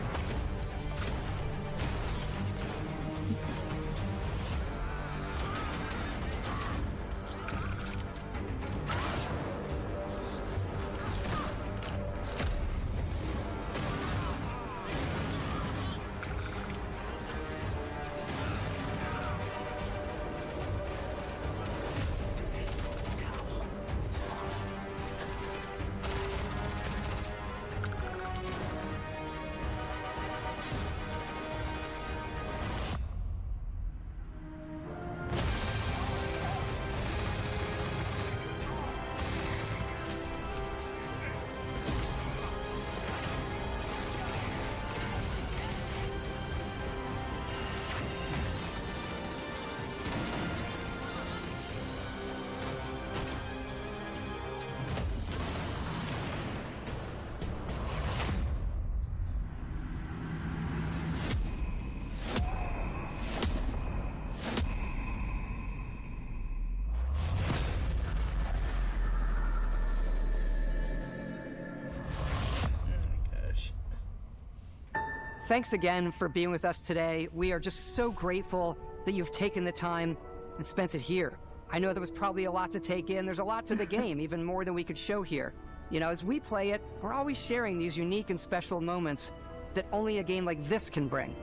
Thanks again for being with us today. We are just so grateful that you've taken the time and spent it here. I know there was probably a lot to take in. There's a lot to the game, even more than we could show here. You know, as we play it, we're always sharing these unique and special moments that only a game like this can bring.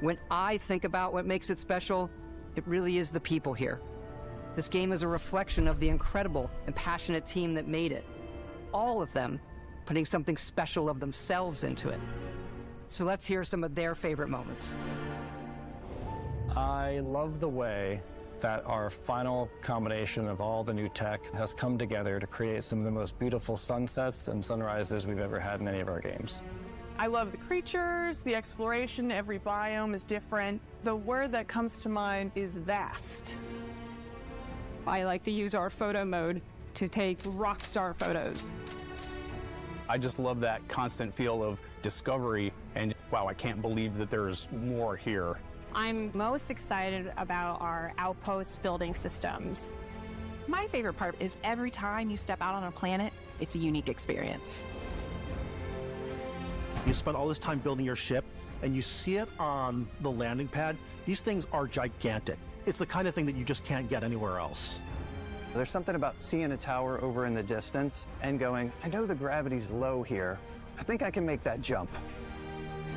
When I think about what makes it special, it really is the people here. This game is a reflection of the incredible and passionate team that made it. All of them putting something special of themselves into it. So let's hear some of their favorite moments. I love the way that our final combination of all the new tech has come together to create some of the most beautiful sunsets and sunrises we've ever had in any of our games. I love the creatures, the exploration, every biome is different. The word that comes to mind is vast. I like to use our photo mode to take rock star photos. I just love that constant feel of discovery and, wow, I can't believe that there's more here. I'm most excited about our outpost building systems. My favorite part is every time you step out on a planet, it's a unique experience. You spend all this time building your ship, and you see it on the landing pad. These things are gigantic. It's the kind of thing that you just can't get anywhere else. There's something about seeing a tower over in the distance and going, I know the gravity's low here. I think I can make that jump.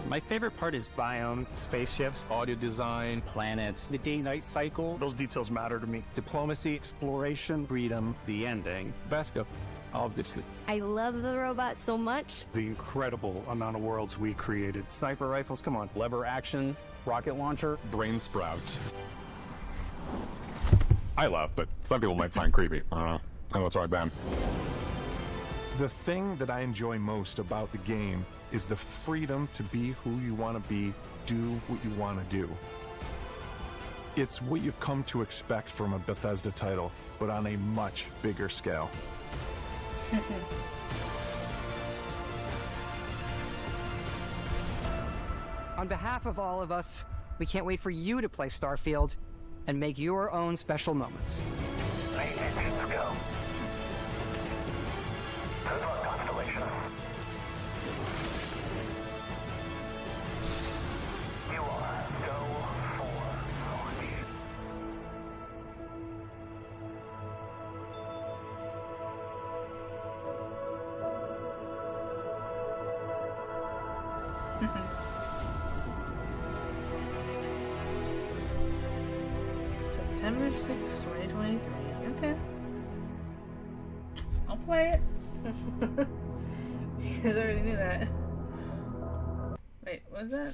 My favorite part is biomes, spaceships, audio design, planets, The day-night cycle. Those details matter to me. Diplomacy, exploration, freedom, the ending. Basco, obviously. I love the robot so much. The incredible amount of worlds we created. Sniper rifles, come on. Lever action, rocket launcher, Brain sprout. I love, but some people might find creepy. I don't know. I know it's right, Ben. The thing that I enjoy most about the game is the freedom to be who you want to be, do what you want to do. It's what you've come to expect from a Bethesda title, but on a much bigger scale. On behalf of all of us, we can't wait for you to play Starfield and make your own special moments. Go. Good luck, Constellation. You are go for launch. September 6th, 2023. Okay. I'll play it. Because I already knew that. Wait, what was that?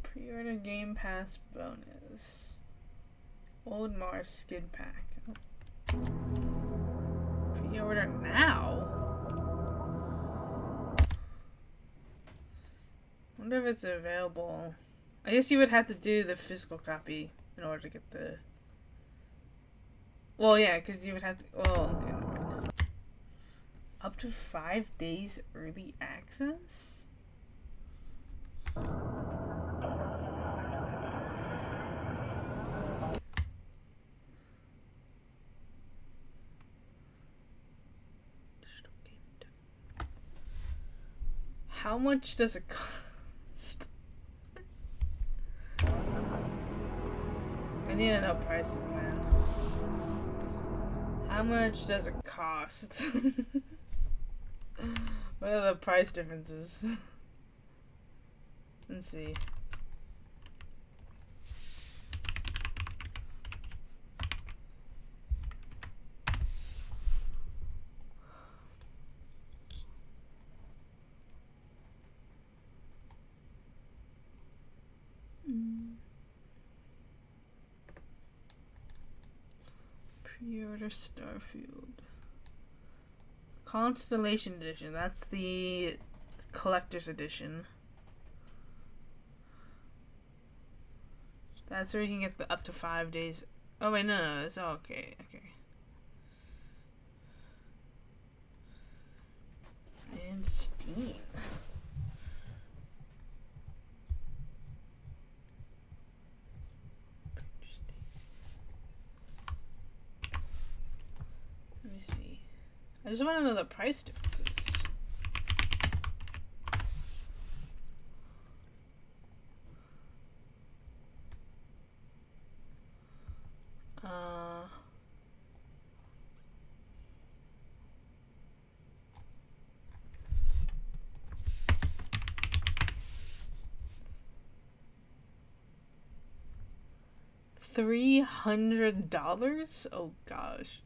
Pre-order Game Pass bonus. Old Mars Skid Pack. Pre-order now? Wonder if it's available. I guess you would have to do the physical copy in order to get the... Well, yeah, because you would have to... Well, okay, never mind. Up to 5 days early access? How much does it cost? I need to know prices, man. How much does it cost? What are the price differences? Let's see. Pre-order Starfield. Constellation Edition. That's the collector's edition. That's where you can get the up to 5 days. Oh wait, no, that's okay. Okay. And Steam. Let me see. I just want to know the price differences. $300? Oh gosh.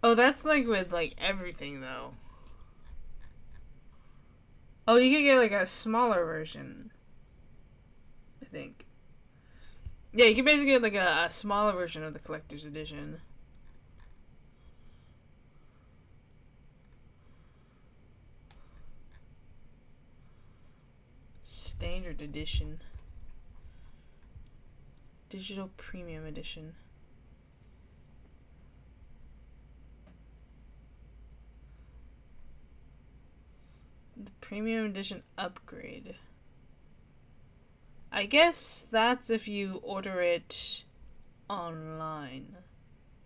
Oh, that's like with like everything though. Oh, you could get like a smaller version, I think. Yeah, you can basically get like a smaller version of the collector's edition. Standard edition. Digital premium edition. The premium edition upgrade. I guess that's if you order it online.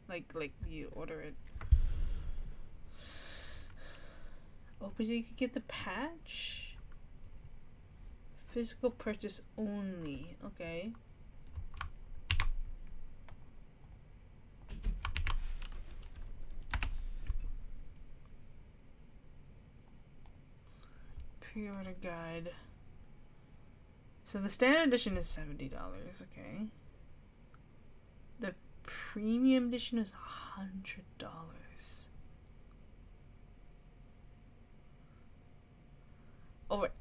Like you order it. Oh, but you could get the patch? Physical purchase only. Okay. Pre-order guide. So the standard edition is $70, okay. The premium edition is $100.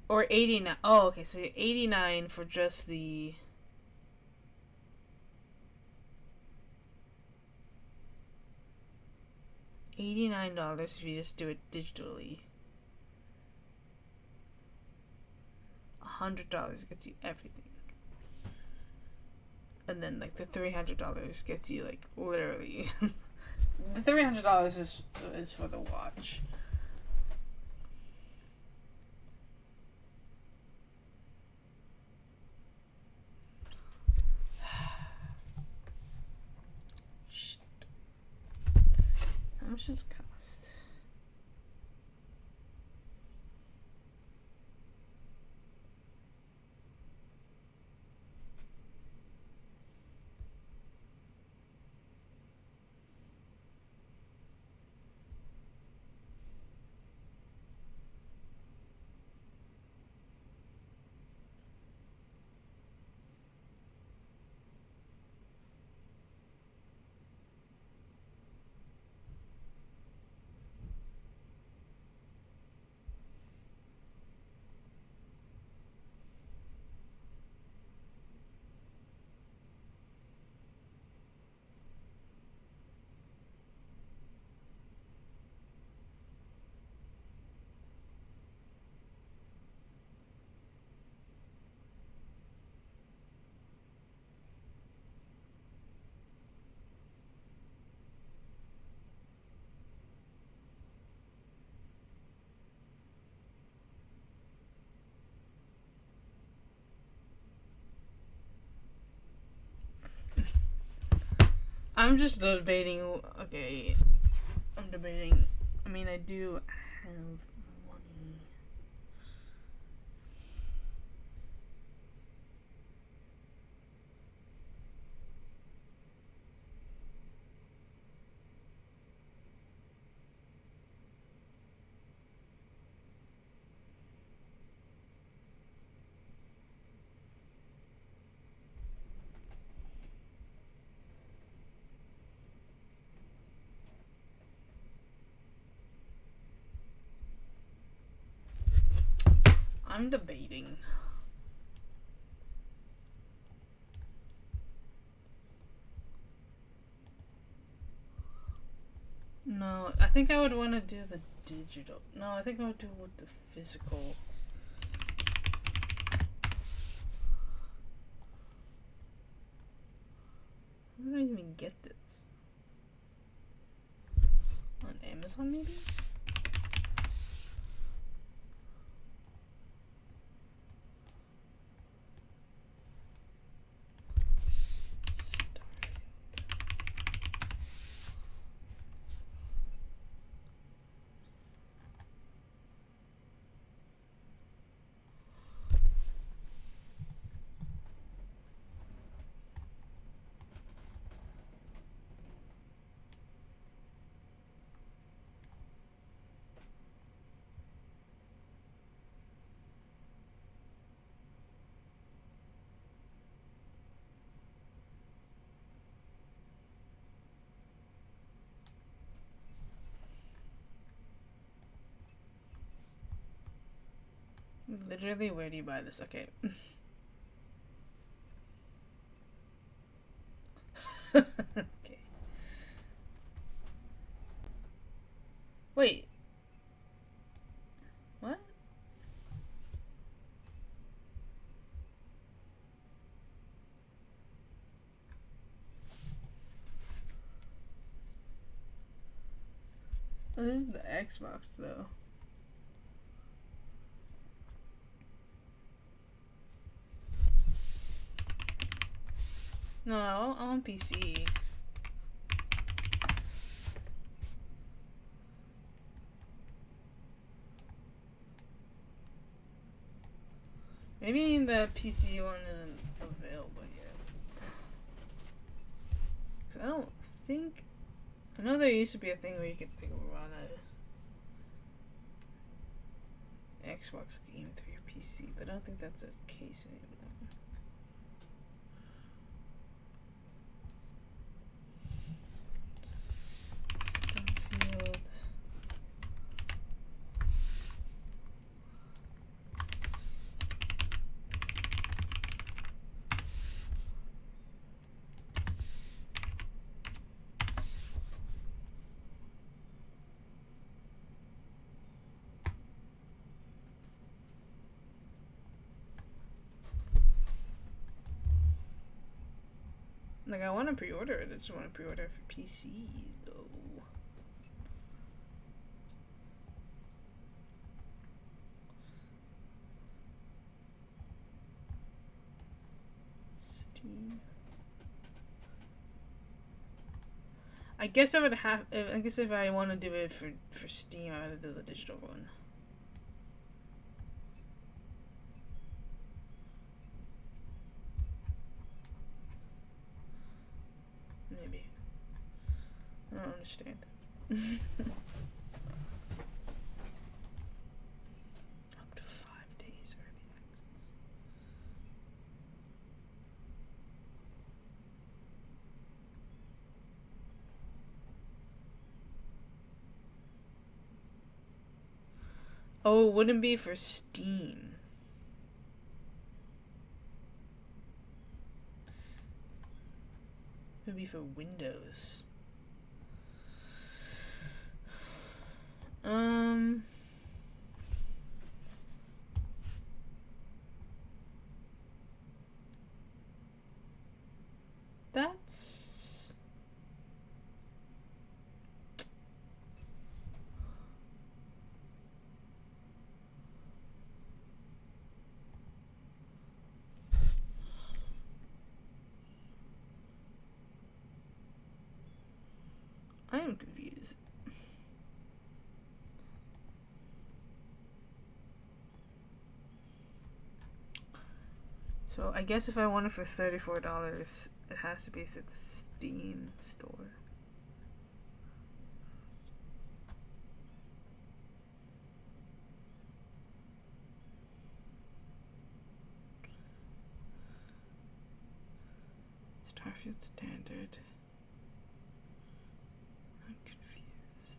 Or 89. Oh, okay, so 89 for just the $89 if you just do it digitally. $100 gets you everything. And then like the $300 gets you like literally the $300 is for the watch. Shit. How much does it cost? I'm just debating. Okay, I'm debating. I mean, I do have money. I'm debating. No, I think I would want to do the digital. No, I think I would do with the physical. Where did I even get this? On Amazon, maybe? Literally, where do you buy this? Okay. Okay. Wait. What? Oh, this is the Xbox, though. No, I'm on PC. Maybe the PC one isn't available yet. 'Cause I don't think... I know there used to be a thing where you could like, run a Xbox game through your PC, but I don't think that's the case anymore. Starfield. Like, I want to pre-order it. I just want to pre-order it for PC, though. Steam. I guess I would have. I guess if I want to do it for Steam, I would do the digital one. Maybe. I don't understand. Up to 5 days early access. Oh, it wouldn't be for Steam. It would be for Windows. That's... I am confused. So I guess if I want it for $34, it has to be through the Steam store. Starfield Standard. I'm confused.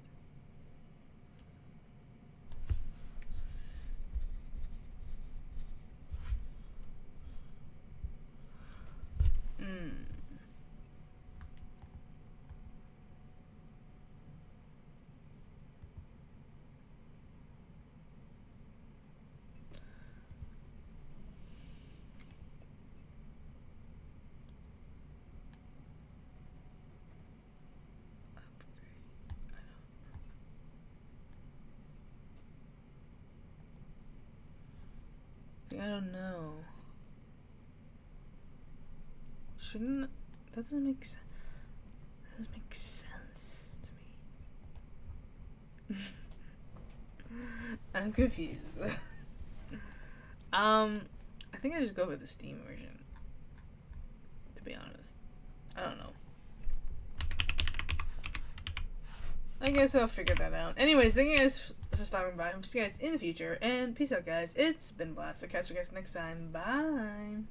I don't know. Shouldn't... That doesn't make sense. That doesn't make sense to me. I'm confused. I think I just go with the Steam version. To be honest. I don't know. I guess I'll figure that out. Anyways, thank you guys for stopping by. I'll see you guys in the future. And peace out, guys. It's been a blast. I'll catch you guys next time. Bye.